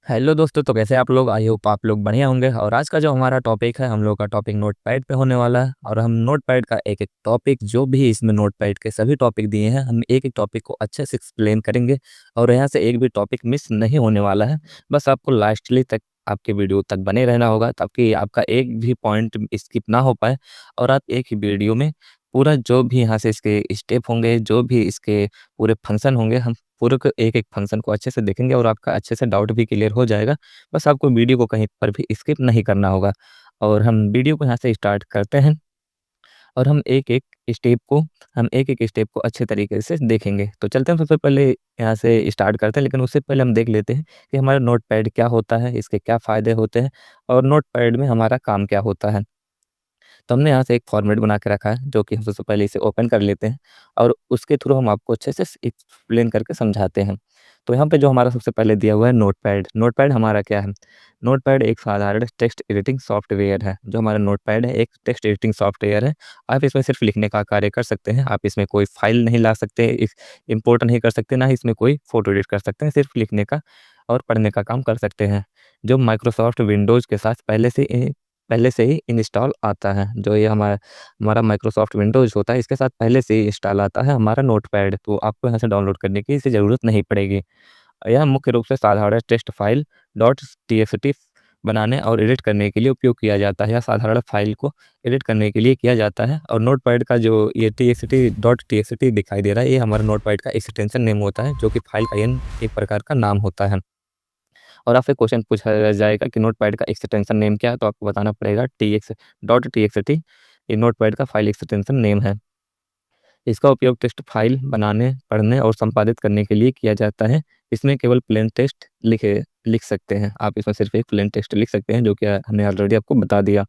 Hello दोस्तों, तो कैसे आप लोग? आई होप आप लोग बढ़िया होंगे। और आज का जो हमारा टॉपिक है, हम लोग का टॉपिक नोटपैड पे होने वाला है। और हम नोटपैड का एक एक टॉपिक, जो भी इसमें नोटपैड के सभी टॉपिक दिए हैं, हम एक एक टॉपिक को अच्छे से एक्सप्लेन करेंगे। और यहाँ से एक भी टॉपिक मिस नहीं होने वाला है। बस आपको लास्टली तक, आपके वीडियो तक बने रहना होगा, ताकि आपका एक भी पॉइंट स्किप ना हो पाए। और आप एक ही वीडियो में पूरा जो भी यहाँ से इसके स्टेप होंगे, जो भी इसके पूरे फंक्शन होंगे, हम पूरे को एक-एक फंक्शन को अच्छे से देखेंगे और आपका अच्छे से डाउट भी क्लियर हो जाएगा। बस आपको वीडियो को कहीं पर भी स्किप नहीं करना होगा। और हम वीडियो को यहाँ से स्टार्ट करते हैं। और हम एक-एक स्टेप को अच्छे तरीके से देखेंगे। तो चलते हैं, सबसे पहले यहाँ से स्टार्ट करते हैं। लेकिन उससे पहले हम देख लेते हैं कि हमारा नोटपैड क्या होता है, इसके क्या फ़ायदे होते हैं और नोटपैड में हमारा काम क्या होता है। तो हमने यहाँ से एक फॉर्मेट बना के रखा है, जो कि हम सबसे पहले इसे ओपन कर लेते हैं और उसके थ्रू हम आपको अच्छे से एक्सप्लेन करके समझाते हैं। तो यहाँ पे जो हमारा सबसे पहले दिया हुआ है नोटपैड। नोटपैड हमारा क्या है? नोटपैड एक साधारण टेक्स्ट एडिटिंग सॉफ्टवेयर है। जो हमारा नोटपैड है, एक टेक्स्ट एडिटिंग सॉफ्टवेयर है। आप इसमें सिर्फ़ लिखने का कार्य कर सकते हैं। आप इसमें कोई फ़ाइल नहीं ला सकते, इम्पोर्ट नहीं कर सकते, ना ही इसमें कोई फ़ोटो एडिट कर सकते हैं। सिर्फ़ लिखने का और पढ़ने का काम कर सकते हैं। जो माइक्रोसॉफ्ट विंडोज़ के साथ पहले से ही इंस्टॉल आता है। जो ये हमारा माइक्रोसॉफ्ट विंडोज़ होता है, इसके साथ पहले से ही इंस्टॉल आता है हमारा नोटपैड। तो आपको यहाँ से डाउनलोड करने की इसे ज़रूरत नहीं पड़ेगी। यह मुख्य रूप से साधारण टेक्स्ट फ़ाइल .txt बनाने और एडिट करने के लिए उपयोग किया जाता है, या साधारण फ़ाइल को एडिट करने के लिए किया जाता है। और नोटपैड का जो ये txt दिखाई दे रहा है, ये हमारा नोटपैड का एक्सटेंशन नेम होता है, जो कि फ़ाइल का एक प्रकार का नाम होता है। और आपसे क्वेश्चन पूछा जाएगा कि नोटपैड का एक्सटेंशन नेम क्या है? तो आपको बताना पड़ेगा txt। ये नोटपैड का फाइल एक्सटेंशन नेम है। इसका उपयोग टेक्स्ट फाइल बनाने, पढ़ने और संपादित करने के लिए किया जाता है। इसमें केवल प्लेन टेक्स्ट लिख सकते हैं। आप इसमें सिर्फ एक प्लेन टेक्स्ट लिख सकते हैं, जो कि हमने ऑलरेडी आपको बता दिया।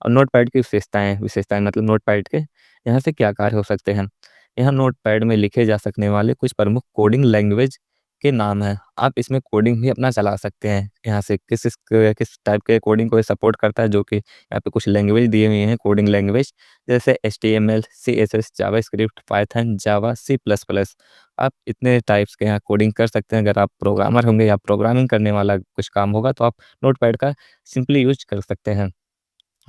और नोटपैड की विशेषताएँ मतलब नोटपैड के यहाँ से क्या कार्य हो सकते हैं? यहाँ नोटपैड में लिखे जा सकने वाले कुछ प्रमुख कोडिंग लैंग्वेज के नाम हैं। आप इसमें कोडिंग भी अपना चला सकते हैं। यहाँ से किस टाइप के कोडिंग को ये सपोर्ट करता है, जो कि यहाँ पे कुछ लैंग्वेज दिए हुए हैं, कोडिंग लैंग्वेज, जैसे एचटीएमएल, सीएसएस, जावास्क्रिप्ट, पाइथन, जावा, सी प्लस प्लस। आप इतने टाइप्स के यहाँ कोडिंग कर सकते हैं। अगर आप प्रोग्रामर होंगे या प्रोग्रामिंग करने वाला कुछ काम होगा, तो आप नोटपैड का सिंपली यूज़ कर सकते हैं।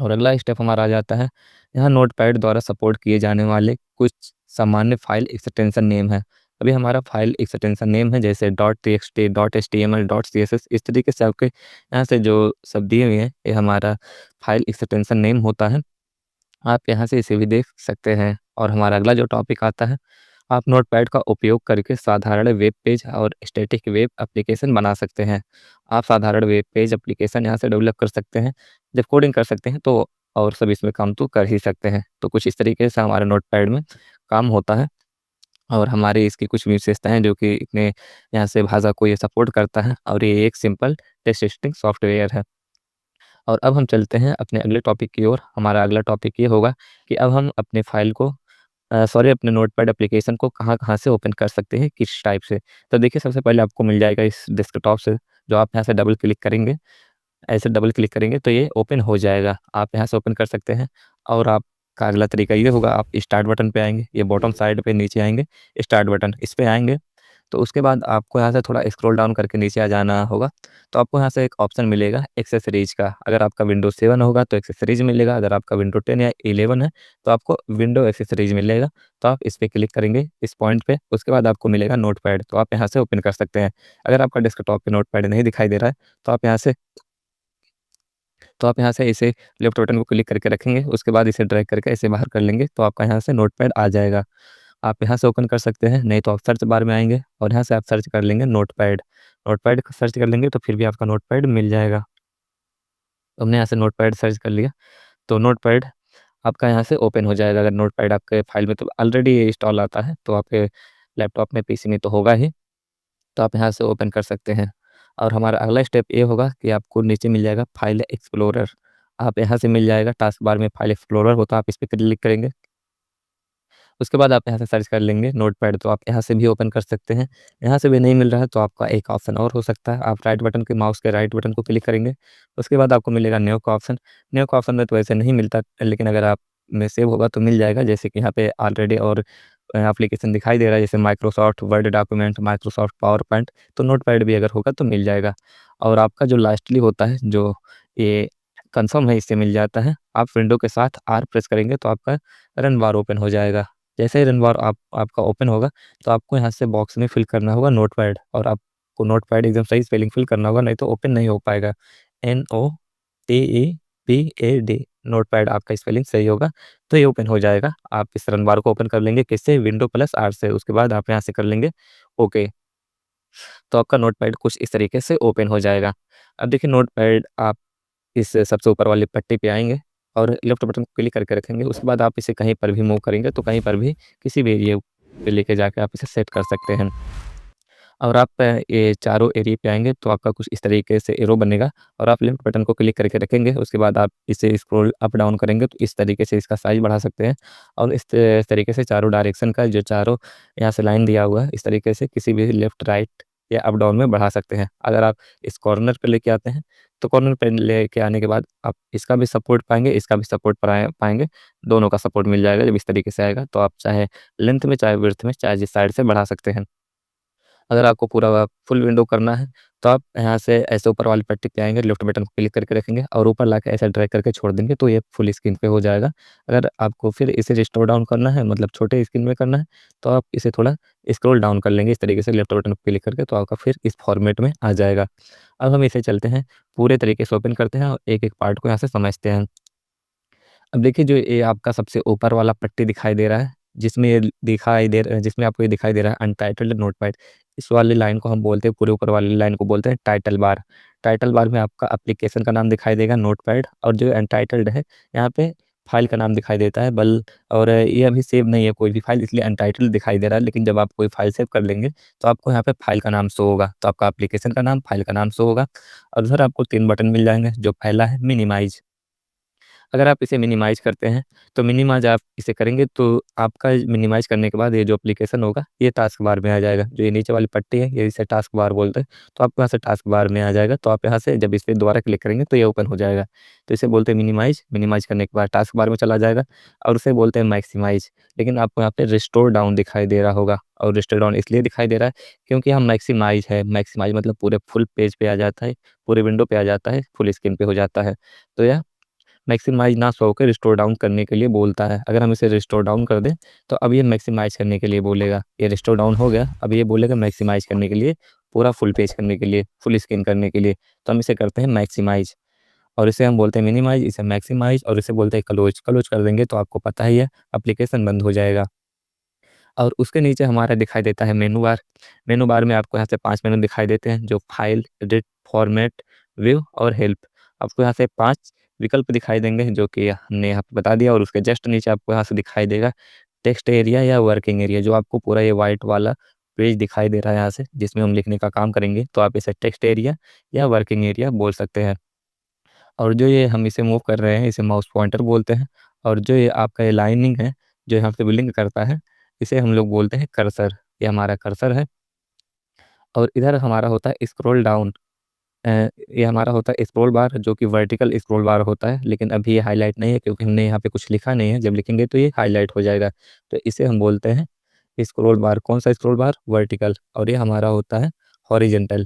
और अगला स्टेप हमारा आ जाता है, यहाँ नोटपैड द्वारा सपोर्ट किए जाने वाले कुछ सामान्य फाइल एक्सटेंशन नेम है। अभी हमारा फाइल एक्सटेंशन नेम है, जैसे .txt, .html, .css, इस तरीके से आपके यहाँ से जो सब दिए हुए हैं, ये हमारा फाइल एक्सटेंशन नेम होता है। आप यहाँ से इसे भी देख सकते हैं। और हमारा अगला जो टॉपिक आता है, आप नोटपैड का उपयोग करके साधारण वेब पेज और स्टैटिक वेब एप्लीकेशन बना सकते हैं। आप साधारण वेब पेज एप्लीकेशन यहाँ से डेवलप कर सकते हैं। जब कोडिंग कर सकते हैं, तो और सब इसमें काम तो कर ही सकते हैं। तो कुछ इस तरीके से हमारे नोटपैड में काम होता है। और हमारी इसकी कुछ विशेषताएँ हैं, जो कि इतने यहाँ से भाषा को ये सपोर्ट करता है, और ये एक सिंपल टेक्स्ट एडिटिंग सॉफ्टवेयर है। और अब हम चलते हैं अपने अगले टॉपिक की ओर। हमारा अगला टॉपिक ये होगा कि अब हम अपने फ़ाइल को अपने नोटपैड एप्लीकेशन को कहाँ-कहाँ से ओपन कर सकते हैं, किस टाइप से। तो देखिए, सबसे पहले आपको मिल जाएगा इस डेस्कटॉप से, जो आप यहाँ से डबल क्लिक करेंगे, ऐसे डबल क्लिक करेंगे तो ये ओपन हो जाएगा। आप यहाँ से ओपन कर सकते हैं। और आपका अगला तरीका ये होगा, आप स्टार्ट बटन पे आएँगे, ये बॉटम साइड पे नीचे आएँगे, स्टार्ट बटन, इस पे आएँगे। तो उसके बाद आपको यहाँ से थोड़ा स्क्रॉल डाउन करके नीचे आ जाना होगा। तो आपको यहाँ से एक ऑप्शन मिलेगा एक्सेसरीज़ का। अगर आपका विंडोज़ 7 होगा तो एक्सेसरीज़ मिलेगा, अगर आपका विंडो 10 या 11 है तो आपको विंडो एक्सेसरीज़ मिलेगा। तो आप इस पे क्लिक करेंगे, इस पॉइंट पे, उसके बाद आपको मिलेगा नोटपैड, तो आप यहाँ से ओपन कर सकते हैं। अगर आपका डेस्कटॉप पे नोटपैड नहीं दिखाई दे रहा है, तो आप यहाँ से इसे लेफ्ट बटन को क्लिक करके रखेंगे, उसके बाद इसे ड्रैग करके ऐसे बाहर कर लेंगे, तो आपका यहाँ से नोटपैड आ जाएगा। आप यहाँ से ओपन कर सकते हैं, नहीं तो आप सर्च बार में आएँगे और यहाँ से आप सर्च कर लेंगे नोटपैड। नोटपैड सर्च कर लेंगे तो फिर भी आपका नोटपैड मिल जाएगा। तो हमने यहाँ से नोटपैड सर्च कर लिया, तो नोटपैड आपका यहाँ से ओपन हो जाएगा। अगर नोटपैड आपके फ़ाइल में तो ऑलरेडी इंस्टॉल आता है, तो आपके लैपटॉप में, पीसी में तो होगा ही, तो आप यहाँ से ओपन कर सकते हैं। और हमारा अगला स्टेप ये होगा कि आपको नीचे मिल जाएगा फाइल एक्सप्लोरर। आप यहाँ से मिल जाएगा, टास्क बार में फाइल एक्सप्लोरर होता है, आप इस पे क्लिक करेंगे। उसके बाद आप यहाँ से सर्च कर लेंगे नोटपैड, तो आप यहाँ से भी ओपन कर सकते हैं। यहाँ से भी नहीं मिल रहा है तो आपका एक ऑप्शन और हो सकता है, आप राइट बटन के माउस के राइट बटन को क्लिक करेंगे, उसके बाद आपको मिलेगा न्यू का ऑप्शन। न्यू का ऑप्शन में तो वैसे नहीं मिलता, लेकिन अगर आप में सेव होगा तो मिल जाएगा। जैसे कि यहाँ पे ऑलरेडी और एप्लीकेशन दिखाई दे रहा है, जैसे Microsoft word document, Microsoft power point, तो नोटपैड भी अगर होगा तो मिल जाएगा। और आपका जो लास्टली होता है, जो ये कंफर्म है, इससे मिल जाता है। आप विंडो के साथ आर प्रेस करेंगे तो आपका रन बार ओपन हो जाएगा। जैसे ही रन बार आपका ओपन होगा तो आपको यहाँ से बॉक्स में फिल करना होगा नोटपैड, और आपको नोटपैड एकदम सही स्पेलिंग फिल करना होगा, नहीं तो ओपन नहीं हो पाएगा। NOTEPAD, नोटपैड आपका स्पेलिंग सही होगा तो ये ओपन हो जाएगा। आप इस रन बार को ओपन कर लेंगे किससे, विंडो प्लस आर से। उसके बाद आप यहाँ से कर लेंगे ओके, तो आपका नोटपैड कुछ इस तरीके से ओपन हो जाएगा। अब देखिए नोटपैड आप इस सबसे ऊपर वाली पट्टी पे आएँगे और लेफ्ट बटन को क्लिक करके रखेंगे। उसके बाद आप इसे कहीं पर भी मूव करेंगे तो कहीं पर भी किसी भी एरिया पे लेके जाके आप इसे सेट कर सकते हैं। और आप ये चारों एरिया पे आएँगे तो आपका कुछ इस तरीके से एरो बनेगा, और आप लेफ्ट बटन को क्लिक करके रखेंगे। उसके बाद आप इसे स्क्रॉल अप डाउन करेंगे तो इस तरीके से इसका साइज़ बढ़ा सकते हैं, और इस तरीके से चारों डायरेक्शन का जो चारों यहाँ से लाइन दिया हुआ है, इस तरीके से किसी भी लेफ्ट, राइट या अप डाउन में बढ़ा सकते हैं। अगर आप इस कॉर्नर पे लेके आते हैं, तो कॉर्नर पे लेके आने के बाद आप इसका भी सपोर्ट पाएँगे, इसका भी सपोर्ट पाएँगे, दोनों का सपोर्ट मिल जाएगा। जब इस तरीके से आएगा तो आप चाहे लेंथ में, चाहे विड्थ में, चाहे जिस साइड से बढ़ा सकते हैं। अगर आपको पूरा फुल विंडो करना है तो आप यहाँ से ऐसे ऊपर वाली पट्टी पे आएँगे, लेफ्ट बटन को क्लिक करके रखेंगे और ऊपर लाके ऐसे ड्रैग करके छोड़ देंगे तो ये फुल स्क्रीन पे हो जाएगा। अगर आपको फिर इसे रिस्टोर डाउन करना है, मतलब छोटे स्क्रीन में करना है, तो आप इसे थोड़ा स्क्रॉल डाउन कर लेंगे इस तरीके से लेफ्ट बटन को क्लिक करके, तो आपका फिर इस फॉर्मेट में आ जाएगा। अब हम इसे चलते हैं, पूरे तरीके से ओपन करते हैं और एक-एक पार्ट को यहाँ से समझते हैं। अब देखिए जो ये आपका सबसे ऊपर वाला पट्टी दिखाई दे रहा है, जिसमें आपको ये दिखाई दे रहा है अनटाइटल्ड नोटपैड। इस वाली लाइन को हम बोलते हैं, पूरे ऊपर वाली लाइन को बोलते हैं टाइटल बार। टाइटल बार में आपका एप्लीकेशन का नाम दिखाई देगा नोटपैड, और जो अनटाइटल्ड है यहाँ पे फाइल का नाम दिखाई देता है बल, और ये अभी सेव नहीं है कोई भी फाइल, इसलिए अनटाइटल्ड दिखाई दे रहा है। लेकिन जब आप कोई फाइल सेव कर लेंगे तो आपको यहाँ पे फाइल का नाम शो होगा, तो आपका एप्लीकेशन का नाम, फाइल का नाम शो होगा। और उधर आपको 3 बटन मिल जाएँगे। जो पहला है मिनिमाइज़, अगर आप इसे मिनिमाइज़ करते हैं, तो मिनिमाइज़ आप इसे करेंगे तो आपका मिनिमाइज़ करने के बाद ये जो एप्लीकेशन होगा, ये टास्क बार में आ जाएगा। जो ये नीचे वाली पट्टी है, ये इसे टास्क बार बोलते हैं। तो आपको यहाँ से टास्क बार में आ जाएगा, तो आप यहाँ से जब इस पे दोबारा क्लिक करेंगे तो ये ओपन हो जाएगा। तो इसे बोलते हैं मिनिमाइज़, मिनिमाइज़ करने के बाद टास्क बार में चला जाएगा, और उसे बोलते हैं मैक्सिमाइज़। लेकिन आपको यहाँ पे रिस्टोर डाउन दिखाई दे रहा होगा, और रिस्टोर डाउन इसलिए दिखाई दे रहा है क्योंकि हम मैक्सिमाइज़ है, मैक्सिमाइज़ मतलब पूरे फुल पेज पे आ जाता है, पूरे विंडो पे आ जाता है, फुल स्क्रीन पे हो जाता है। तो यह मैक्सिमाइज़ ना शो होके रिस्टोर डाउन करने के लिए बोलता है। अगर हम इसे रिस्टोर डाउन कर दें, तो अब ये मैक्सिमाइज़ करने के लिए बोलेगा। ये रिस्टोर डाउन हो गया, अब ये बोलेगा मैक्सिमाइज़ करने के लिए, पूरा फुल पेज करने के लिए, फुल स्क्रीन करने के लिए। तो हम इसे करते हैं मैक्सिमाइज़, और इसे हम बोलते हैं मिनिमाइज़, इसे मैक्सिमाइज़, और इसे बोलते हैं क्लोज़। क्लोज़ कर देंगे तो आपको पता ही है, एप्लीकेशन बंद हो जाएगा। और उसके नीचे हमारा दिखाई देता है मेनू बार। मेनू बार में आपको यहाँ से 5 मेनू दिखाई देते हैं, जो फाइल, एडिट, फॉर्मेट, व्यू और हेल्प। आपको यहाँ से 5 विकल्प दिखाई देंगे, जो कि हमने यहाँ पे बता दिया, और उसके जस्ट नीचे आपको यहाँ से दिखाई देगा टेक्स्ट एरिया या वर्किंग एरिया। जो आपको पूरा ये व्हाइट वाला पेज दिखाई दे रहा है यहाँ से, जिसमें हम लिखने का काम करेंगे, तो आप इसे टेक्स्ट एरिया या वर्किंग एरिया बोल सकते हैं। और जो ये हम इसे मूव कर रहे हैं, इसे माउस पॉइंटर बोलते हैं। और जो ये आपका ये लाइनिंग है, जो यहाँ पे बिलिंग करता है, इसे हम लोग बोलते हैं कर्सर। ये हमारा कर्सर है। और इधर हमारा होता है स्क्रॉल डाउन। अ, ये हमारा होता है स्क्रॉल बार, जो कि वर्टिकल स्क्रॉल बार होता है, लेकिन अभी ये हाइलाइट नहीं है क्योंकि हमने यहाँ पे कुछ लिखा नहीं है। जब लिखेंगे तो ये हाइलाइट हो जाएगा। तो इसे हम बोलते हैं स्क्रॉल बार। कौन सा स्क्रॉल बार? वर्टिकल। और ये हमारा होता है हॉरिजेंटल।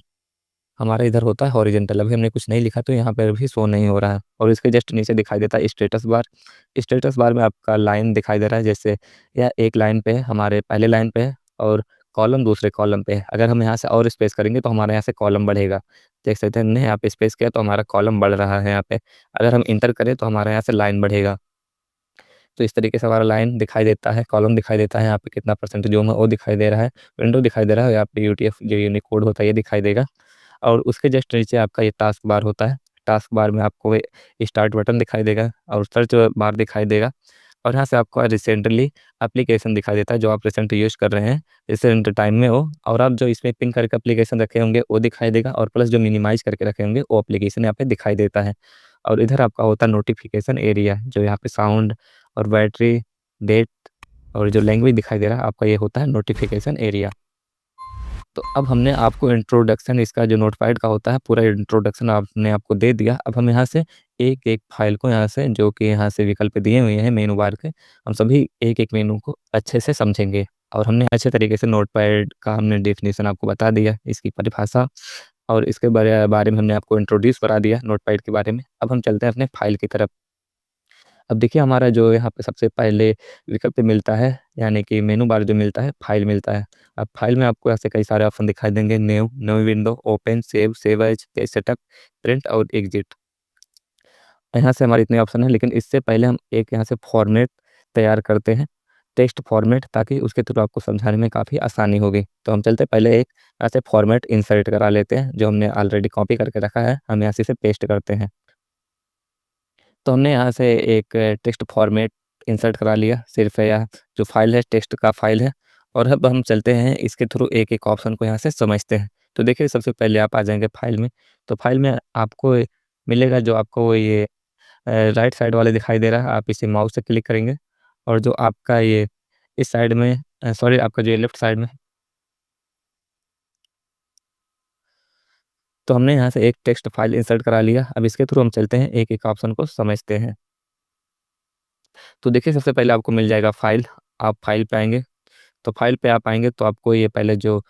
हमारा इधर होता है हॉरिजेंटल। अभी हमने कुछ नहीं लिखा तो यहाँ पर भी शो नहीं हो रहा है। और इसके जस्ट नीचे दिखाई देता है स्टेटस बार। स्टेटस बार में आपका लाइन दिखाई दे रहा है, जैसे यह एक लाइन पे है, हमारे पहले लाइन पे है, और कॉलम दूसरे कॉलम पे है। अगर हम यहाँ से और स्पेस करेंगे तो हमारे यहाँ से कॉलम बढ़ेगा। देख सकते हैं, हमने यहाँ पे स्पेस किया तो हमारा कॉलम बढ़ रहा है यहाँ पे। अगर हम इंटर करें तो हमारे यहाँ से लाइन बढ़ेगा। तो इस तरीके से हमारा लाइन दिखाई देता है, कॉलम दिखाई देता है, यहाँ पे कितना परसेंट ज़ूम है वो दिखाई दे रहा है, विंडो दिखाई दे रहा है, यहाँ पे यूटीएफ जो यूनिकोड होता है ये दिखाई देगा। और उसके जस्ट नीचे आपका ये टास्क बार होता है। टास्क बार में आपको स्टार्ट बटन दिखाई देगा और सर्च बार दिखाई देगा, और यहाँ से आपको रिसेंटली एप्लीकेशन दिखाई देता है, जो आप रिसेंट यूज़ कर रहे हैं, रिसेंट टाइम में हो। और आप जो इसमें पिन करके एप्लीकेशन रखे होंगे वो दिखाई देगा, और प्लस जो मिनिमाइज़ करके रखे होंगे वो एप्लीकेशन यहाँ पे दिखाई देता है। और इधर आपका होता है नोटिफ़िकेशन एरिया, जो यहाँ पे साउंड और बैटरी, डेट और जो लैंग्वेज दिखाई दे रहा है आपका ये होता है नोटिफिकेशन एरिया। तो अब हमने आपको इंट्रोडक्शन इसका जो नोटपैड का होता है पूरा इंट्रोडक्शन आपने आपको दे दिया। अब हम यहाँ से एक एक फाइल को यहाँ से जो कि यहाँ से विकल्प दिए हुए हैं मेनू बार के, हम सभी एक एक मेनू को अच्छे से समझेंगे। और हमने अच्छे तरीके से नोटपैड का हमने डेफिनेशन आपको बता दिया, इसकी परिभाषा, और इसके बारे में हमने आपको इंट्रोड्यूस करा दिया नोटपैड के बारे में। अब हम चलते हैं अपने फाइल की तरफ। अब देखिए हमारा जो यहाँ पे सबसे पहले विकल्प मिलता है, यानी कि मेनू बार जो मिलता है, फाइल मिलता है। अब फाइल में आपको ऐसे कई सारे ऑप्शन दिखाई देंगे, new, new window, open, save as, page setup, print और एग्जिट। यहाँ से हमारे इतने ऑप्शन हैं, लेकिन इससे पहले हम एक यहाँ से फॉर्मेट तैयार करते हैं, टेक्स्ट फॉर्मेट, ताकि उसके थ्रू आपको समझाने में काफ़ी आसानी होगी। तो हम चलते पहले एक ऐसे फॉर्मेट इंसर्ट करा लेते हैं, जो हमने ऑलरेडी कॉपी करके रखा है, हम यहाँ से इसे पेस्ट करते हैं। तो हमने यहाँ से एक टेक्स्ट फॉर्मेट इंसर्ट करा लिया, सिर्फ यह जो फाइल है टेक्स्ट का फाइल है। और अब हम चलते हैं इसके थ्रू एक एक ऑप्शन को यहाँ से समझते हैं। तो देखिए सबसे पहले आप आ जाएंगे फाइल में। तो फाइल में आपको मिलेगा जो आपको ये राइट साइड वाले दिखाई दे रहा है, आप इसे माउस से क्लिक करेंगे और जो आपका ये इस साइड में सॉरी आपका जो ये लेफ्ट साइड में, तो हमने यहाँ से एक टेक्स्ट फाइल इंसर्ट करा लिया। अब इसके थ्रू हम चलते हैं एक एक ऑप्शन को समझते हैं। तो देखिए सबसे पहले आपको मिल जाएगा फाइल, आप फाइल पे आएंगे। तो फाइल पे आप आएंगे तो आपको ये पहले जो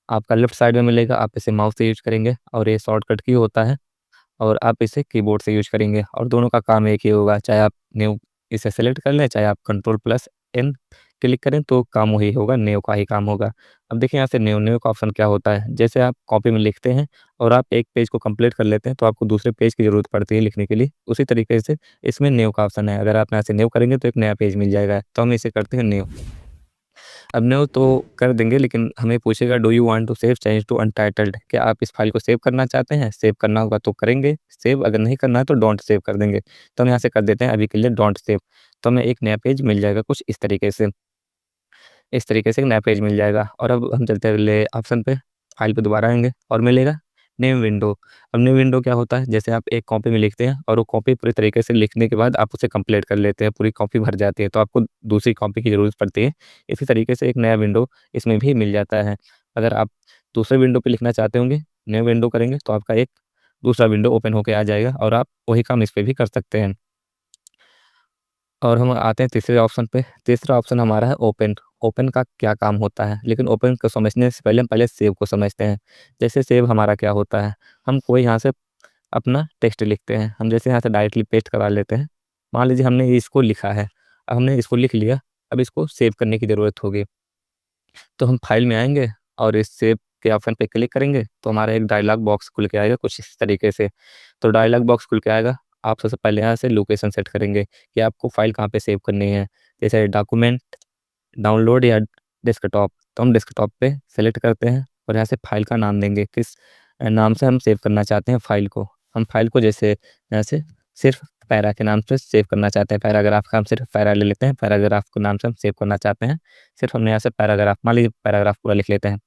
आपका लेफ्ट साइड में मिलेगा, आप इसे माउस से यूज करेंगे और ये शॉर्टकट की होता है, और आप इसे कीबोर्ड से यूज करेंगे और दोनों का काम एक ही होगा। चाहे आप न्यू इसे सेलेक्ट कर लें, चाहे आप कंट्रोल प्लस एन क्लिक करें, तो काम वही होगा, न्यू का ही काम होगा। अब देखिए यहाँ से न्यू न्यू का ऑप्शन क्या होता है, जैसे आप कॉपी में लिखते हैं और आप एक पेज को कंप्लीट कर लेते हैं तो आपको दूसरे पेज की ज़रूरत पड़ती है लिखने के लिए, उसी तरीके से इसमें न्यू का ऑप्शन है। अगर आप यहाँ से न्यू करेंगे तो एक नया पेज मिल जाएगा, तो हम इसे करते हैं न्यू। अब न्यू तो कर देंगे, लेकिन हमें पूछेगा do you want to save change to untitled, क्या आप इस फाइल को सेव करना चाहते हैं? सेव करना होगा तो करेंगे सेव, अगर नहीं करना है तो डोंट सेव कर देंगे। तो हम यहाँ से कर देते हैं अभी के लिए डोंट सेव। तो हमें एक नया पेज मिल जाएगा कुछ इस तरीके से, इस तरीके से एक नया पेज मिल जाएगा। और अब हम चलते हैं अगले ऑप्शन पे, फाइल पे दोबारा आएंगे और मिलेगा न्यू विंडो। अब न्यू विंडो क्या होता है, जैसे आप एक कॉपी में लिखते हैं और वो कॉपी पूरी तरीके से लिखने के बाद आप उसे कंप्लीट कर लेते हैं, पूरी कॉपी भर जाती है तो आपको दूसरी कॉपी की ज़रूरत पड़ती है। इसी तरीके से एक नया विंडो इसमें भी मिल जाता है। अगर आप दूसरे विंडो पे लिखना चाहते होंगे, न्यू विंडो करेंगे तो आपका एक दूसरा विंडो ओपन होके आ जाएगा और आप वही काम इस पे भी कर सकते हैं। और हम आते हैं तीसरे ऑप्शन पे। तीसरा ऑप्शन हमारा है ओपन। ओपन का क्या काम होता है, लेकिन ओपन को समझने से पहले हम पहले सेव को समझते हैं। जैसे सेव हमारा क्या होता है, हम कोई यहाँ से अपना टेक्स्ट लिखते हैं, हम जैसे यहाँ से डायरेक्टली पेस्ट करा लेते हैं। मान लीजिए हमने इसको लिखा है, अब हमने इसको लिख लिया, अब इसको सेव करने की ज़रूरत होगी। तो हम फाइल में आएंगे और इस सेव के ऑप्शन पे क्लिक करेंगे तो हमारा एक डायलॉग बॉक्स खुल के आएगा कुछ इस तरीके से। तो डायलॉग बॉक्स खुल के आएगा, आप सबसे पहले यहाँ से लोकेशन सेट करेंगे कि आपको फाइल कहाँ पे सेव करनी है, जैसे डॉक्यूमेंट, डाउनलोड या डेस्कटॉप। तो हम डेस्कटॉप पे सेलेक्ट करते हैं और यहाँ से फाइल का नाम देंगे, किस नाम से हम सेव करना चाहते हैं फाइल को। हम फाइल को जैसे यहाँ से सिर्फ पैरा के नाम से सेव करना चाहते हैं, पैराग्राफ का हम सिर्फ पैरा ले लेते हैं, पैराग्राफ के नाम से हम सेव करना चाहते हैं। सिर्फ हमने यहाँ से पैराग्राफ, मान लीजिए पैराग्राफ पूरा लिख लेते हैं,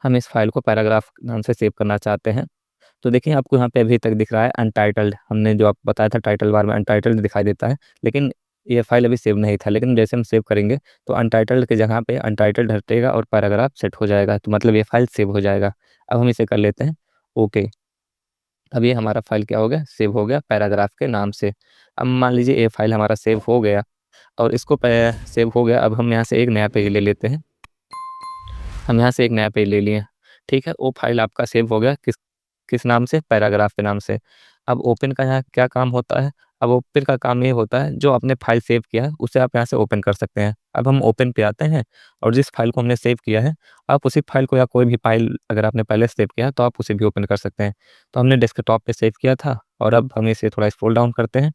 हम इस फाइल को पैराग्राफ नाम से सेव करना चाहते हैं। तो देखिए आपको यहाँ पे अभी तक दिख रहा है अनटाइटल्ड, हमने जो आपको बताया था टाइटल बार में अनटाइटल्ड दिखाई देता है, लेकिन ये फाइल अभी सेव नहीं था। लेकिन जैसे हम सेव करेंगे तो अनटाइटल्ड की जगह पे अनटाइटल्ड हटेगा और पैराग्राफ सेट हो जाएगा, तो मतलब ये फाइल सेव हो जाएगा। अब हम इसे कर लेते हैं ओके। अब ये हमारा फाइल क्या हो गया, सेव हो गया पैराग्राफ के नाम से। अब मान लीजिए ये फाइल हमारा सेव हो गया और इसको सेव हो गया, अब हम यहाँ से एक नया पेज ले लेते हैं। हम यहाँ से एक नया पेज ले लिए, ठीक है, वो फाइल आपका सेव हो गया किस किस नाम से, पैराग्राफ के नाम से। अब ओपन का यहाँ क्या काम होता है, अब ओपन का काम ये होता है जो आपने फाइल सेव किया है उसे आप यहाँ से ओपन कर सकते हैं। अब हम ओपन पे आते हैं और जिस फाइल को हमने सेव किया है, आप उसी फाइल को या कोई भी फाइल अगर आपने पहले सेव किया है तो आप उसे भी ओपन कर सकते हैं। तो हमने डेस्कटॉप पे सेव किया था और अब हम इसे थोड़ा स्क्रॉल डाउन करते हैं,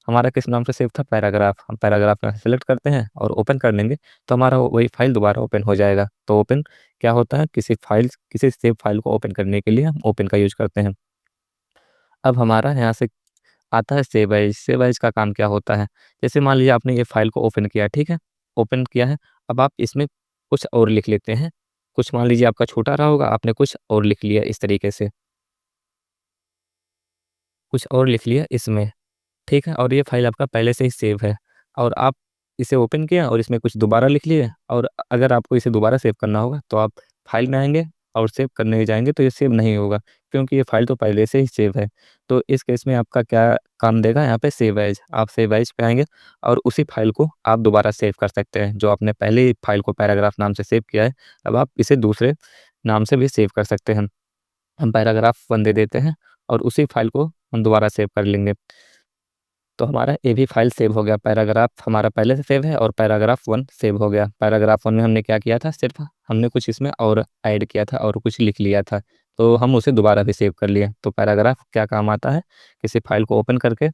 हमारा किस नाम से सेव था, पैराग्राफ। हम पैराग्राफ यहाँ सेलेक्ट करते हैं और ओपन कर लेंगे तो हमारा वही फाइल दोबारा ओपन हो जाएगा। तो ओपन क्या होता है, किसी सेव फाइल को ओपन करने के लिए हम ओपन का यूज करते हैं। अब हमारा यहाँ से आता है सेव एज। सेव एज का काम क्या होता है, जैसे मान लीजिए आपने ये फाइल को ओपन किया, ठीक है, ओपन किया है, अब आप इसमें कुछ और लिख लेते हैं। कुछ मान लीजिए आपका छोटा रहा होगा, आपने कुछ और लिख लिया इस तरीके से, कुछ और लिख लिया इसमें, ठीक है, और ये फाइल आपका पहले से ही सेव है। और आप इसे ओपन किया और इसमें कुछ दोबारा लिख लिए, और अगर आपको इसे दोबारा सेव करना होगा तो आप फाइल में आएँगे और सेव करने जाएँगे तो ये सेव नहीं होगा, क्योंकि ये फाइल तो पहले से ही सेव है। तो इस केस में आपका क्या काम देगा यहाँ पे, सेव एज़। आप सेव एज़ पे आएँगे और उसी फाइल को आप दोबारा सेव कर सकते हैं। जो आपने पहले ही फाइल को पैराग्राफ नाम से सेव किया है, अब आप इसे दूसरे नाम से भी सेव कर सकते हैं। हम पैराग्राफ 1 दे देते हैं और उसी फाइल को हम दोबारा सेव कर लेंगे। तो हमारा ये भी फाइल सेव हो गया, पैराग्राफ हमारा पहले से सेव है और पैराग्राफ 1 सेव हो गया। पैराग्राफ 1 में हमने क्या किया था, सिर्फ़ हमने कुछ इसमें और ऐड किया था और कुछ लिख लिया था, तो हम उसे दोबारा भी सेव कर लिए। तो पैराग्राफ क्या काम आता है, किसी फाइल को ओपन करके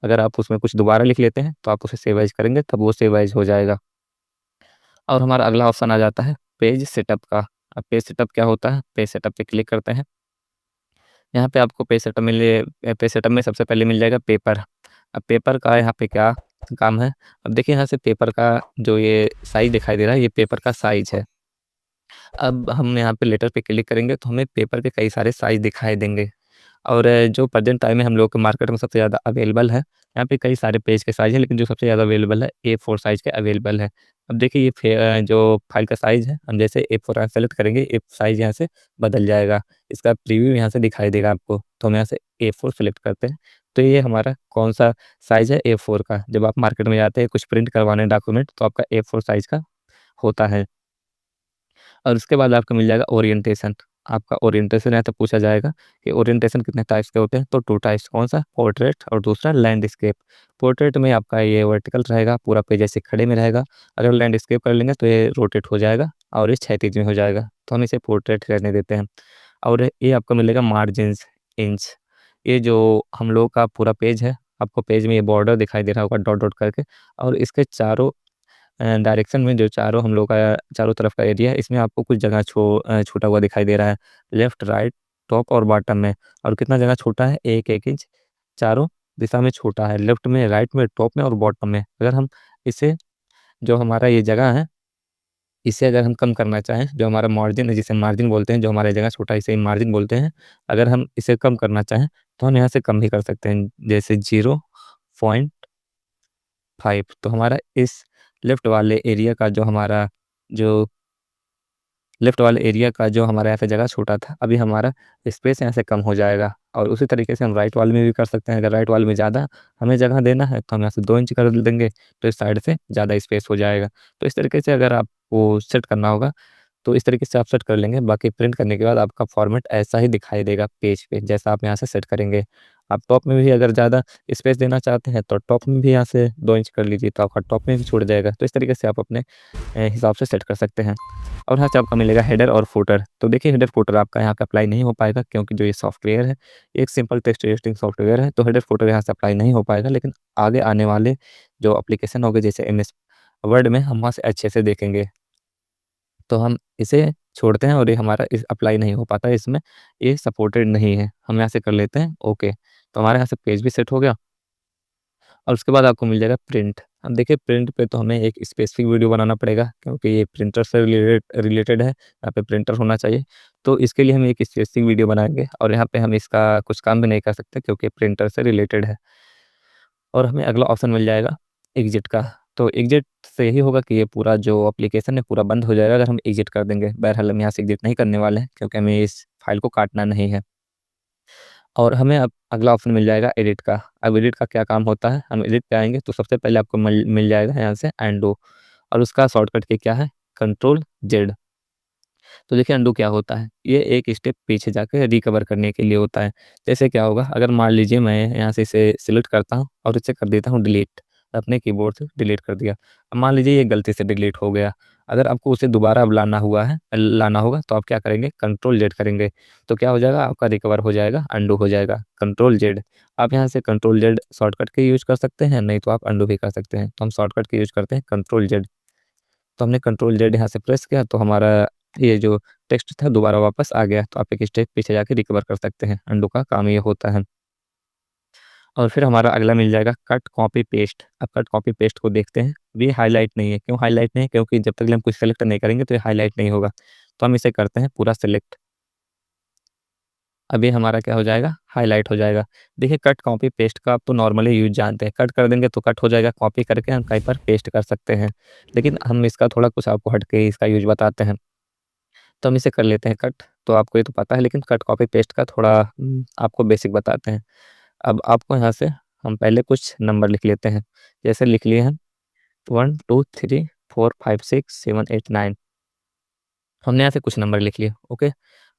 अगर आप उसमें कुछ दोबारा लिख लेते हैं, तो आप उसे सेव एज़ करेंगे तब वो सेव एज़ हो जाएगा। और हमारा अगला ऑप्शन आ जाता है पेज सेटअप का। अब पेज सेटअप क्या होता है, पेज सेटअप पे क्लिक करते हैं। यहाँ पे आपको पेज सेटअप में सबसे पहले मिल जाएगा पेपर। अब पेपर का यहाँ पे क्या काम है, अब देखिए यहाँ से पेपर का जो ये साइज़ दिखाई दे रहा है, ये पेपर का साइज़ है। अब हम यहाँ पे लेटर पे क्लिक करेंगे तो हमें पेपर के कई सारे साइज़ दिखाई देंगे, और जो प्रेज़ेंट टाइम में हम लोग के मार्केट में सबसे ज़्यादा अवेलेबल है, यहाँ पे कई सारे पेज के साइज़ हैं, लेकिन जो सबसे ज़्यादा अवेलेबल है A4 साइज़ के अवेलेबल है। अब देखिए जो फाइल का साइज़ है, हम जैसे A4 सेलेक्ट करेंगे, साइज़ यहाँ से बदल जाएगा। इसका प्रीव्यू यहाँ से दिखाई देगा आपको, तो हम यहाँ से A4 सेलेक्ट करते हैं। तो ये हमारा कौन-सा साइज़ है, A4 का। जब आप मार्केट में जाते हैं कुछ प्रिंट करवाने डॉक्यूमेंट, तो आपका A4 साइज़ का होता है। और उसके बाद आपको मिल जाएगा ओरिएंटेशन। आपका ओरिएंटेशन है तो पूछा जाएगा कि ओरिएंटेशन कितने टाइप्स के होते हैं, तो 2 टाइप्स, कौन-सा? पोर्ट्रेट और दूसरा लैंडस्केप। पोर्ट्रेट में आपका ये वर्टिकल रहेगा, पूरा पेज ऐसे खड़े में रहेगा। अगर लैंडस्केप कर लेंगे तो ये रोटेट हो जाएगा और ये क्षैतिज में हो जाएगा, तो हम इसे पोर्ट्रेट रहने देते हैं। और ये आपको मिलेगा मार्जिन्स, इंच। ये जो हम लोग का पूरा पेज है, आपको पेज में ये बॉर्डर दिखाई दे रहा होगा डॉट-डॉट करके, और इसके चारों डायरेक्शन में जो चारों हम लोग का चारों तरफ का एरिया है, इसमें आपको कुछ जगह छूटा हुआ दिखाई दे रहा है, लेफ्ट, राइट, टॉप और बॉटम में। और कितना जगह छूटा है, 1-1 इंच चारों दिशा में छूटा है, लेफ्ट में, राइट में, टॉप में और बॉटम में। अगर हम इसे, जो हमारा ये जगह है, इसे अगर हम कम करना चाहें, जो हमारा मार्जिन है, जिसे मार्जिन बोलते हैं, जो हमारी जगह छूटा है इसे मार्जिन बोलते हैं। अगर हम इसे कम करना चाहें, तो हम यहाँ से कम भी कर सकते हैं, जैसे 0.5। तो हमारा इस लेफ्ट वाले एरिया का जो लेफ्ट वाले एरिया का जो हमारा यहाँ पे जगह छूटा था, अभी हमारा स्पेस यहाँ से कम हो जाएगा। और उसी तरीके से हम राइट वाले में भी कर सकते हैं। अगर राइट वाले में ज़्यादा हमें जगह देना है, तो हम यहाँ से 2 इंच कर देंगे, तो इस साइड से ज़्यादा स्पेस हो जाएगा। तो इस तरीके से अगर आपको सेट करना होगा, तो इस तरीके से आप सेट कर लेंगे। बाकी प्रिंट करने के बाद आपका फॉर्मेट ऐसा ही दिखाई देगा पेज पे, जैसा आप यहाँ से सेट करेंगे। आप टॉप में भी अगर ज़्यादा स्पेस देना चाहते हैं, तो टॉप में भी यहाँ से 2 इंच कर लीजिए, तो आपका टॉप में भी छूट जाएगा। तो इस तरीके से आप अपने हिसाब से सेट कर सकते हैं। और यहाँ से आपका मिलेगा हेडर और फुटर। तो देखिए हेडर फुटर आपका यहाँ पे अप्लाई नहीं हो पाएगा, क्योंकि जो ये सॉफ्टवेयर है, एक सिंपल टेक्स्ट एडिटिंग सॉफ्टवेयर है, तो हेडर फुटर यहाँ से अप्लाई नहीं हो पाएगा। लेकिन आगे आने वाले जो एप्लीकेशन होंगे, जैसे एमएस वर्ड में, हम वहाँ से अच्छे से देखेंगे। तो हम इसे छोड़ते हैं और ये हमारा इस अप्लाई नहीं हो पाता है, इसमें ये सपोर्टेड नहीं है। हम यहाँ से कर लेते हैं ओके। तो हमारे यहाँ से पेज भी सेट हो गया। और उसके बाद आपको मिल जाएगा प्रिंट। अब देखिए प्रिंट पे तो हमें एक स्पेसिफिक वीडियो बनाना पड़ेगा, क्योंकि ये प्रिंटर से रिलेटेड है, यहाँ पे प्रिंटर होना चाहिए। तो इसके लिए हम एक स्पेसिफिक वीडियो बनाएँगे, और यहाँ पे हम इसका कुछ काम भी नहीं कर सकते, क्योंकि प्रिंटर से रिलेटेड है। और हमें अगला ऑप्शन मिल जाएगा एग्ज़िट का। तो एग्ज़िट से यही होगा कि ये पूरा जो एप्लीकेशन है पूरा बंद हो जाएगा अगर हम एग्ज़िट कर देंगे। बहरहाल हम यहाँ से एग्ज़िट नहीं करने वाले हैं, क्योंकि हमें इस फाइल को काटना नहीं है। और हमें अब अगला ऑप्शन मिल जाएगा एडिट का। अब एडिट का क्या काम होता है, हम एडिट पे आएँगे तो सबसे पहले आपको मिल जाएगा यहाँ से अंडू, और उसका शॉर्टकट की क्या है, कंट्रोल ज़ेड। तो देखिए अंडू क्या होता है, ये एक स्टेप पीछे जाके रिकवर करने के लिए होता है। जैसे क्या होगा, अगर मान लीजिए मैं यहाँ से इसे सिलेक्ट करता हूँ और इसे कर देता हूँ डिलीट, अपने कीबोर्ड से डिलीट कर दिया। अब मान लीजिए ये गलती से डिलीट हो गया, अगर आपको उसे दोबारा अब लाना होगा, तो आप क्या करेंगे, कंट्रोल ज़ेड करेंगे। तो क्या हो जाएगा, आपका रिकवर हो जाएगा, अंडू हो जाएगा, कंट्रोल ज़ेड। आप यहाँ से कंट्रोल ज़ेड शॉर्टकट के यूज़ कर सकते हैं, नहीं तो आप अंडू भी कर सकते हैं। तो हम शॉर्टकट के यूज़ करते हैं कंट्रोल ज़ेड। तो हमने कंट्रोल ज़ेड यहाँ से प्रेस किया, तो हमारा ये जो टेक्स्ट था दोबारा वापस आ गया। तो आप एक स्टेप पीछे जाके रिकवर कर सकते हैं, अंडू का काम ये होता है। और फिर हमारा अगला मिल जाएगा कट कॉपी पेस्ट। अब कट कॉपी पेस्ट को देखते हैं, ये हाइलाइट नहीं है। क्यों हाइलाइट नहीं है, क्योंकि जब तक हम कुछ सेलेक्ट नहीं करेंगे तो ये हाइलाइट नहीं होगा। तो हम इसे करते हैं पूरा सेलेक्ट। अभी हमारा क्या हो जाएगा, हाईलाइट हो जाएगा। देखिए कट कॉपी पेस्ट का आप तो नॉर्मली यूज जानते हैं, कट कर देंगे तो कट हो जाएगा, कॉपी करके हम कहीं पर पेस्ट कर सकते हैं। लेकिन हम इसका थोड़ा कुछ आपको हट के इसका यूज बताते हैं। तो हम इसे कर लेते हैं कट, तो आपको ये तो पता है, लेकिन कट कॉपी पेस्ट का थोड़ा आपको बेसिक बताते हैं। अब आपको यहाँ से हम पहले कुछ नंबर लिख लेते हैं, जैसे लिख लिए हैं 1 2 3 4 5 6 7 8 9। हमने यहाँ से कुछ नंबर लिख लिए, ओके।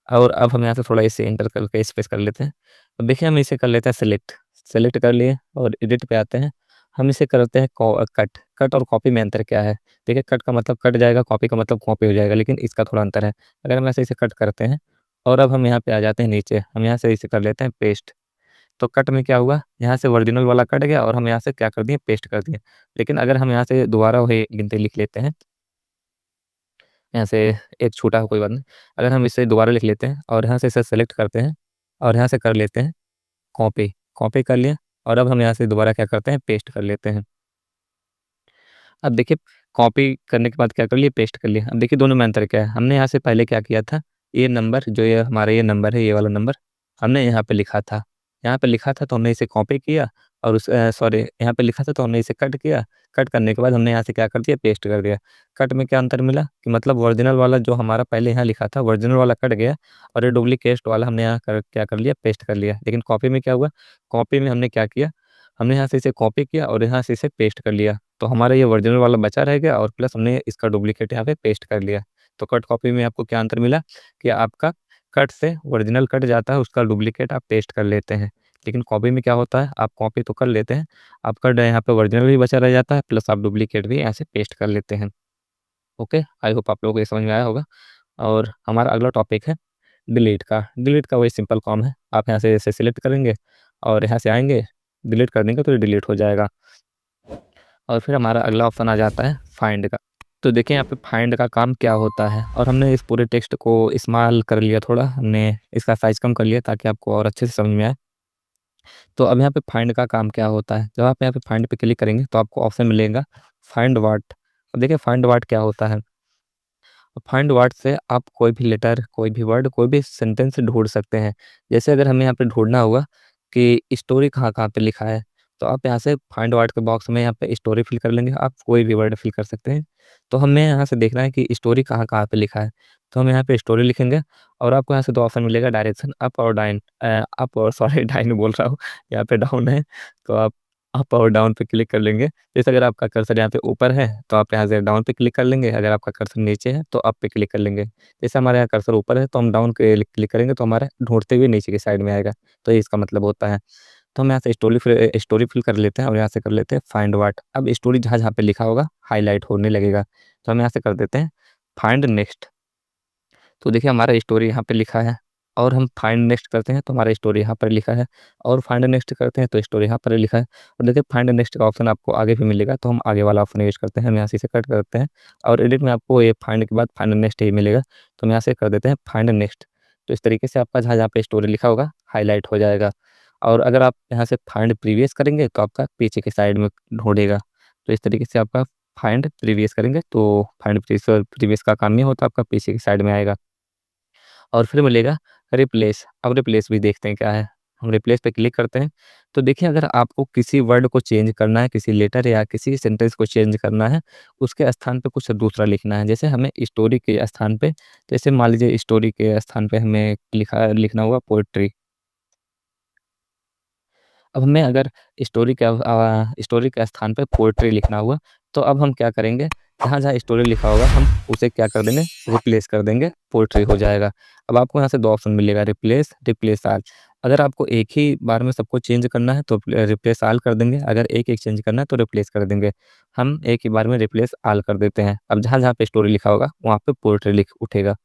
और अब हम यहाँ से थोड़ा इसे एंटर करके स्पेस कर लेते हैं। अब देखिए हम इसे कर लेते हैं सेलेक्ट, सेलेक्ट कर लिए और एडिट पे आते हैं। हम इसे करते हैं कट, कट और कॉपी में अंतर क्या है। देखिए कट का मतलब कट जाएगा, कॉपी का मतलब कॉपी हो जाएगा, लेकिन इसका थोड़ा अंतर है। अगर हम ऐसे इसे कट करते हैं और अब हम यहाँ पे आ जाते हैं नीचे, हम यहाँ से इसे कर लेते हैं पेस्ट। तो कट में क्या हुआ, यहाँ से ओरिजिनल वाला कट गया और हम यहाँ से क्या कर दिए, पेस्ट कर दिए। लेकिन अगर हम यहाँ से दोबारा वही गिनती लिख लेते हैं, यहाँ से एक छूटा है कोई बात नहीं। अगर हम इसे दोबारा लिख लेते हैं और यहाँ से इसे सेलेक्ट करते हैं और यहाँ से कर लेते हैं कॉपी, कॉपी कर लिया और अब हम यहाँ से दोबारा क्या करते हैं, पेस्ट कर लेते हैं। अब देखिए कॉपी करने के बाद क्या कर लिए, पेस्ट कर लिया। अब देखिए दोनों में अंतर क्या है, हमने यहाँ से पहले क्या किया था, ये नंबर जो ये हमारा ये नंबर है, ये वाला नंबर हमने यहाँ पे लिखा था, यहाँ पे लिखा था तो हमने इसे कॉपी किया और उस सॉरी यहाँ पे लिखा था तो हमने इसे कट किया। कट करने के बाद हमने यहाँ से क्या कर दिया, पेस्ट कर दिया। कट में क्या अंतर मिला कि मतलब ओरिजिनल वाला जो हमारा पहले यहाँ लिखा था, ओरिजिनल वाला कट गया और ये डुप्लीकेट वाला हमने यहाँ क्या कर लिया, पेस्ट कर लिया। लेकिन कॉपी में क्या हुआ, कॉपी में हमने क्या किया, हमने यहाँ से इसे कॉपी किया और यहाँ से इसे पेस्ट कर लिया। तो हमारा ये ओरिजिनल वाला बचा रह गया और प्लस हमने इसका डुप्लीकेट यहाँ पे पेस्ट कर लिया। तो कट कॉपी में आपको क्या अंतर मिला कि आपका कट से ओरिजिनल कट जाता है, उसका डुप्लीकेट आप पेस्ट कर लेते हैं। लेकिन कॉपी में क्या होता है, आप कॉपी तो कर लेते हैं, आपका यहाँ पे ओरिजिनल भी बचा रह जाता है, प्लस आप डुप्लीकेट भी यहाँ से पेस्ट कर लेते हैं। ओके, आई होप आप लोगों को ये समझ में आया होगा। और हमारा अगला टॉपिक है डिलीट का। डिलीट का वही सिंपल काम है, आप यहाँ से इसे सिलेक्ट करेंगे और यहाँ से आएंगे, डिलीट कर देंगे तो ये डिलीट हो जाएगा। और फिर हमारा अगला ऑप्शन आ जाता है फाइंड का। तो देखिए यहाँ पे फाइंड का काम क्या होता है, और हमने इस पूरे टेक्स्ट को इस्तेमाल कर लिया, थोड़ा हमने इसका साइज कम कर लिया ताकि आपको और अच्छे से समझ में आए। तो अब यहाँ पे फाइंड का काम क्या होता है, जब आप यहाँ पे फाइंड पे क्लिक करेंगे तो आपको ऑप्शन मिलेगा फाइंड वर्ड। अब देखिए फाइंड वर्ड क्या होता है, फाइंड वर्ड से आप कोई भी लेटर, कोई भी वर्ड, कोई भी सेंटेंस ढूंढ सकते हैं। जैसे अगर हमें यहाँ पे ढूंढना होगा कि स्टोरी कहाँ कहाँ पे लिखा है, तो आप यहाँ से फाइंड वर्ड के बॉक्स में यहाँ पे स्टोरी फिल कर लेंगे, आप कोई भी वर्ड फिल कर सकते हैं। तो हमें यहाँ से देखना है कि स्टोरी कहाँ कहाँ पे लिखा है, तो हम यहाँ पे स्टोरी लिखेंगे और आपको यहाँ से दो ऑप्शन मिलेगा, डायरेक्शन अप और डाउन। अप और सॉरी डाउन बोल रहा हूँ, यहाँ पे डाउन है, तो आप अप और डाउन पे क्लिक कर लेंगे। जैसे अगर आपका कर्सर यहाँ पे ऊपर है तो आप यहाँ से डाउन पे क्लिक कर लेंगे, अगर आपका कर्सर नीचे है तो अप पे क्लिक कर लेंगे। जैसे हमारे यहाँ कर्सर ऊपर है तो हम डाउन पे क्लिक करेंगे तो हमारे ढूंढते हुए नीचे की साइड में आएगा, तो ये इसका मतलब होता है। तो हम यहाँ से स्टोरी फिल कर लेते हैं और यहाँ से कर लेते हैं फाइंड वर्ड। अब स्टोरी जहाँ जहाँ पे लिखा होगा हाईलाइट होने लगेगा, तो हम यहाँ से कर देते हैं फाइंड नेक्स्ट। तो देखिए हमारा स्टोरी यहाँ पे लिखा है और हम फाइंड नेक्स्ट करते हैं तो हमारा स्टोरी यहाँ पर लिखा है, और फाइंड नेक्स्ट करते हैं तो स्टोरी यहाँ पर लिखा है। और देखिए फाइंड नेक्स्ट का ऑप्शन आपको आगे भी मिलेगा, तो हम आगे वाला ऑप्शन यूज करते हैं, हम यहाँ से इसे कट करते हैं और एडिट में आपको ये फाइंड के बाद फाइंड नेक्स्ट ही मिलेगा, तो हम यहाँ से कर देते हैं फाइंड नेक्स्ट। तो इस तरीके से आपका जहाँ जहाँ पे स्टोरी लिखा होगा हाईलाइट हो जाएगा। और अगर आप यहाँ से फाइंड प्रीवियस करेंगे तो आपका पीछे के साइड में ढूंढेगा। तो इस तरीके से आपका फाइंड प्रीवियस करेंगे तो फाइंड प्रीवियस का काम ये होता है, आपका पीछे की साइड में आएगा। और फिर मिलेगा रिप्लेस। अब रिप्लेस भी देखते हैं क्या है, हम रिप्लेस पे क्लिक करते हैं। तो देखिए अगर आपको किसी वर्ड को चेंज करना है, किसी लेटर या किसी सेंटेंस को चेंज करना है, उसके स्थान पे कुछ दूसरा लिखना है। जैसे हमें स्टोरी के स्थान पे, जैसे मान लीजिए स्टोरी के स्थान पे हमें लिखना होगा पोएट्री। अब हमें अगर स्टोरी के स्थान पे पोएट्री लिखना हुआ, तो अब हम क्या करेंगे, जहाँ-जहाँ स्टोरी लिखा होगा हम उसे क्या कर देंगे, रिप्लेस कर देंगे, पोएट्री हो जाएगा। अब आपको यहाँ से 2 ऑप्शन मिलेगा, रिप्लेस, रिप्लेस ऑल। अगर आपको एक ही बार में सबको चेंज करना है तो रिप्लेस ऑल कर देंगे, अगर एक-एक चेंज करना है तो रिप्लेस कर देंगे। हम एक ही बार में रिप्लेस ऑल कर देते हैं। अब जहाँ-जहाँ पे स्टोरी लिखा होगा वहाँ पे पोएट्री लिख उठेगा।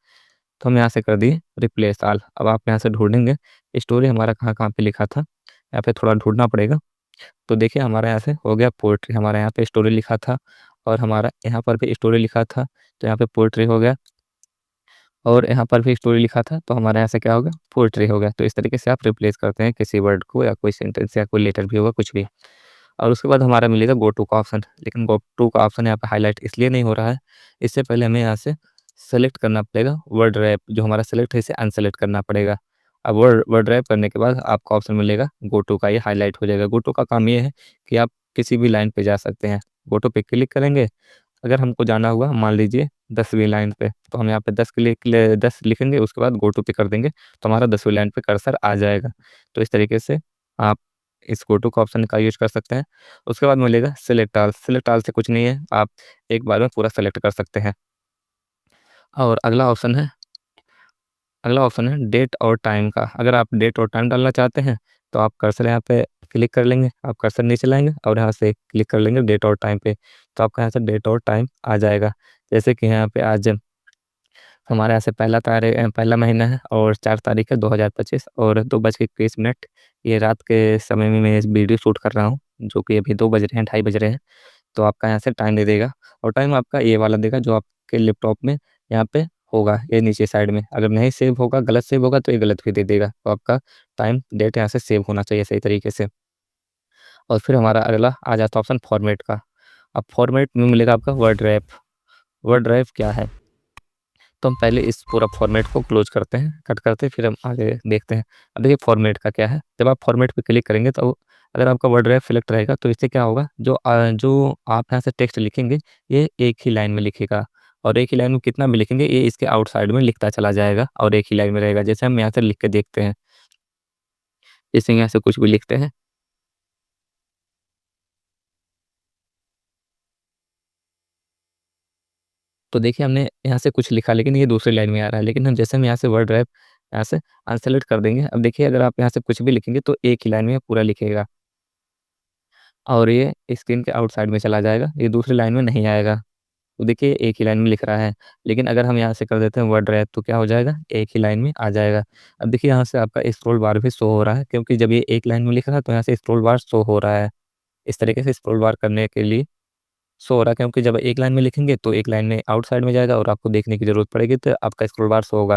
तो हम यहाँ से कर दिए रिप्लेस ऑल। अब आप यहाँ से ढूँढेंगे स्टोरी हमारा कहाँ-कहाँ पे लिखा था, यहाँ पे थोड़ा ढूँढना पड़ेगा। तो देखिए हमारा यहाँ से हो गया पोएट्री, हमारा यहाँ पे स्टोरी लिखा था और हमारा यहाँ पर भी स्टोरी लिखा था, तो यहाँ पे पोएट्री हो गया। और यहाँ पर भी स्टोरी लिखा था तो हमारे यहाँ से क्या हो गया, पोएट्री हो गया। तो इस तरीके से आप रिप्लेस करते हैं किसी वर्ड को, या कोई सेंटेंस या कोई लेटर भी होगा, कुछ भी। और उसके बाद हमारा मिलेगा गो टू का ऑप्शन, लेकिन गो टू का ऑप्शन यहाँ पे हाईलाइट इसलिए नहीं हो रहा है, इससे पहले हमें यहाँ से सेलेक्ट करना पड़ेगा वर्ड रैप, जो हमारा सेलेक्ट है इसे अनसेलेक्ट करना पड़ेगा। अब वर्ड रैप करने के बाद आपको ऑप्शन मिलेगा गो टू का, ये हाईलाइट हो जाएगा। गो टू का काम ये है कि आप किसी भी लाइन पे जा सकते हैं। गो टू पे क्लिक करेंगे, अगर हमको जाना हुआ मान लीजिए 10वीं लाइन पे, तो हम यहाँ पे 10 लिखेंगे, उसके बाद गो टू पे कर देंगे तो हमारा 10वीं लाइन पे कर्सर आ जाएगा। तो इस तरीके से आप इस गो टू का ऑप्शन का यूज कर सकते हैं। उसके बाद मिलेगा सिलेक्ट ऑल। सिलेक्ट ऑल से कुछ नहीं है, आप एक बार में पूरा सेलेक्ट कर सकते हैं। और अगला ऑप्शन है डेट और टाइम का। अगर आप डेट और टाइम डालना चाहते हैं तो आप कर्सर यहाँ पे क्लिक कर लेंगे, आप कर्सर नीचे लाएंगे और यहाँ से क्लिक कर लेंगे डेट और टाइम पे, तो आपका यहाँ से डेट और टाइम आ जाएगा। जैसे कि यहाँ पे आज हमारे यहाँ से पहला महीना है और 4 तारीख है 2025 और 2:21। ये रात के समय में मैं इस वीडियो शूट कर रहा हूँ, जो कि अभी 2 बज रहे हैं, 2:30 बज रहे हैं। तो आपका यहाँ से टाइम दे देगा और टाइम आपका ये वाला देगा जो आपके लैपटॉप में यहाँ पे होगा, ये नीचे साइड में। अगर नहीं सेव होगा, गलत सेव होगा तो ये गलत भी दे देगा। तो आपका टाइम डेट यहाँ से सेव होना चाहिए सही तरीके से। और फिर हमारा अगला आ जाता है ऑप्शन फॉर्मेट का। अब फॉर्मेट में मिलेगा आपका वर्ड रैप। वर्ड रैप क्या है, तो हम पहले इस पूरा फॉर्मेट को क्लोज करते हैं, कट करते हैं, फिर हम आगे देखते हैं। अब देखिए फॉर्मेट का क्या है। जब आप फॉर्मेट पे क्लिक करेंगे तो अगर आपका वर्ड ड्राइव सिलेक्ट रहेगा तो इससे क्या होगा, जो आप यहाँ से टेक्स्ट लिखेंगे ये एक ही लाइन में लिखेगा, और एक ही लाइन में कितना भी लिखेंगे ये इसके आउटसाइड में लिखता चला जाएगा और एक ही लाइन में रहेगा। जैसे हम यहाँ से लिख के देखते हैं, जैसे यहाँ से कुछ भी लिखते हैं तो देखिए हमने यहाँ से कुछ लिखा लेकिन ये दूसरी लाइन में आ रहा है। लेकिन हम जैसे हम यहाँ से वर्ड ड्राइव यहाँ से अनसेलेक्ट कर देंगे, अब देखिए अगर आप यहाँ से कुछ भी लिखेंगे तो एक ही लाइन में पूरा लिखेगा और ये स्क्रीन के आउटसाइड में चला जाएगा, ये दूसरी लाइन में नहीं आएगा। तो देखिए एक ही लाइन में लिख रहा है। लेकिन अगर हम यहाँ से कर देते हैं वर्ड रैप तो क्या हो जाएगा, एक ही लाइन में आ जाएगा। अब देखिए यहाँ से आपका स्क्रॉल बार भी शो हो रहा है, क्योंकि जब ये एक लाइन में लिख रहा है तो यहाँ से स्क्रॉल बार शो हो रहा है। इस तरीके से स्क्रॉल बार करने के लिए शो हो रहा है, क्योंकि जब एक लाइन में लिखेंगे तो एक लाइन में आउटसाइड में जाएगा और आपको देखने की ज़रूरत पड़ेगी तो आपका स्क्रॉल बार शो होगा।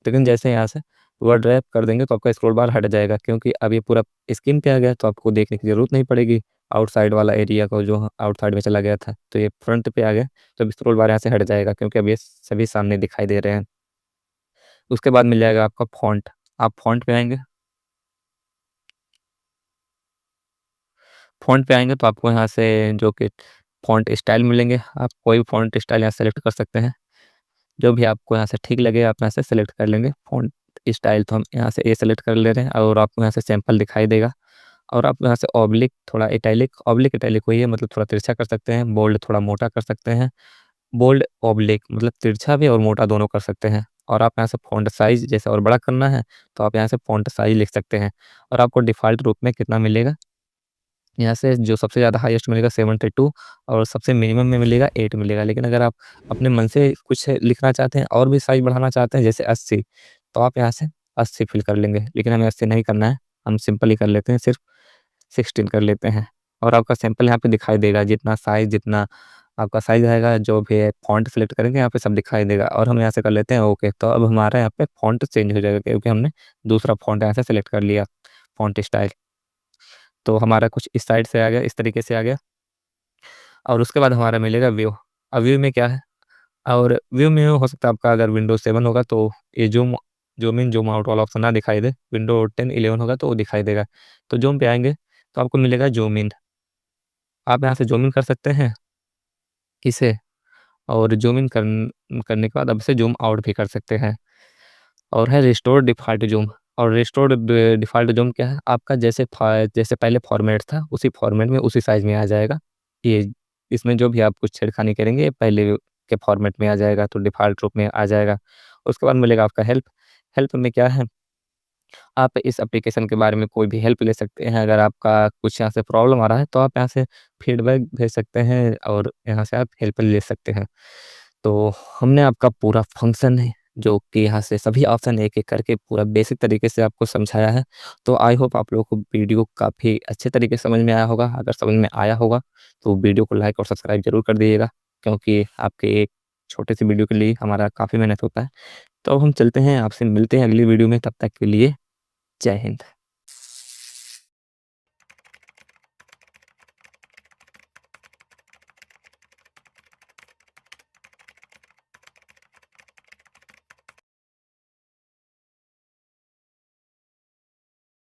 लेकिन जैसे यहाँ से वर्ड रैप कर देंगे तो आपका स्क्रॉल बार हट जाएगा, क्योंकि अब ये पूरा स्क्रीन पे आ गया तो आपको देखने की ज़रूरत नहीं पड़ेगी आउटसाइड वाला एरिया को, जो आउटसाइड में चला गया था। तो ये फ्रंट पे आ गया तो अब स्क्रॉल बार यहाँ से हट जाएगा, क्योंकि अब ये सभी सामने दिखाई दे रहे हैं। उसके बाद मिल जाएगा आपका फ़ॉन्ट। आप फ़ॉन्ट पे आएँगे तो आपको यहाँ से जो कि फ़ॉन्ट स्टाइल मिलेंगे, आप कोई भी फ़ॉन्ट स्टाइल यहाँ सेलेक्ट कर सकते हैं। जो भी आपको यहाँ से ठीक लगे आप यहाँ से सेलेक्ट कर लेंगे। फ़ॉन्ट स्टाइल तो हम यहाँ से ये सेलेक्ट कर ले रहे हैं और आपको यहाँ से सैंपल दिखाई देगा। और आप यहाँ से ऑब्लिक, थोड़ा इटैलिक वही है, मतलब थोड़ा तिरछा कर सकते हैं, बोल्ड थोड़ा मोटा कर सकते हैं। बोल्ड ऑब्लिक मतलब तिरछा भी और मोटा दोनों कर सकते हैं। और आप यहाँ से फ़ॉन्ट साइज़ जैसे और बड़ा करना है तो आप यहाँ से फ़ॉन्ट साइज़ लिख सकते हैं। और आपको डिफ़ॉल्ट रूप में कितना मिलेगा, यहाँ से जो सबसे ज़्यादा हाईएस्ट मिलेगा 72 और सबसे मिनिमम में मिलेगा 8 मिलेगा। लेकिन अगर आप अपने मन से कुछ लिखना चाहते हैं और भी साइज़ बढ़ाना चाहते हैं जैसे 80, तो आप यहाँ से 80 फ़िल कर लेंगे। लेकिन हमें 80 नहीं करना है, हम सिंपल ही कर लेते हैं, सिर्फ़ 16 कर लेते हैं। और आपका सैंपल यहाँ पे दिखाई देगा, जितना आपका साइज़ आएगा, जो भी है फ़ॉन्ट सेलेक्ट करेंगे यहाँ पे सब दिखाई देगा। और हम यहाँ से कर लेते हैं ओके, तो अब हमारा यहाँ पे फ़ॉन्ट चेंज हो जाएगा, क्योंकि हमने दूसरा फ़ॉन्ट यहाँ से सेलेक्ट कर लिया, फ़ॉन्ट स्टाइल। तो हमारा कुछ इस साइड से आ गया, इस तरीके से आ गया। और उसके बाद हमारा मिलेगा व्यू। अब व्यू में क्या है, और व्यू में हो सकता है आपका अगर विंडोज़ 7 होगा तो ये ज़ूम इन, ज़ूम आउट वाला ऑप्शन ना दिखाई दे। विंडो 10, 11 होगा तो वो दिखाई देगा। तो ज़ूम पे आएँगे तो आपको मिलेगा ज़ूम इन। आप यहाँ से ज़ूम इन कर सकते हैं इसे, और करने के बाद अब इसे ज़ूम आउट भी कर सकते हैं। और है रिस्टोर डिफ़ॉल्ट ज़ूम। और रिस्टोर डिफ़ॉल्ट ज़ूम क्या है, आपका जैसे पहले फ़ॉर्मेट था उसी फ़ॉर्मेट में उसी साइज़ में आ जाएगा। ये इसमें जो भी आप कुछ छेड़खानी करेंगे ये पहले के फ़ॉर्मेट में आ जाएगा, तो डिफ़ॉल्ट रूप में आ जाएगा। उसके बाद मिलेगा आपका हेल्प। हेल्प में क्या है, आप इस एप्लीकेशन के बारे में कोई भी हेल्प ले सकते हैं। अगर आपका कुछ यहाँ से प्रॉब्लम आ रहा है तो आप यहाँ से फीडबैक भेज सकते हैं और यहाँ से आप हेल्प ले सकते हैं। तो हमने आपका पूरा फंक्शन है, जो कि यहाँ से सभी ऑप्शन एक-एक करके पूरा बेसिक तरीके से आपको समझाया है। तो आई होप आप लोगों को वीडियो काफ़ी अच्छे तरीके से समझ में आया होगा। अगर समझ में आया होगा तो वीडियो को लाइक और सब्सक्राइब ज़रूर कर दीजिएगा, क्योंकि आपके एक छोटे-से वीडियो के लिए हमारा काफ़ी मेहनत होता है। तो अब हम चलते हैं, आपसे मिलते हैं अगली वीडियो में, तब तक के लिए जय हिंद।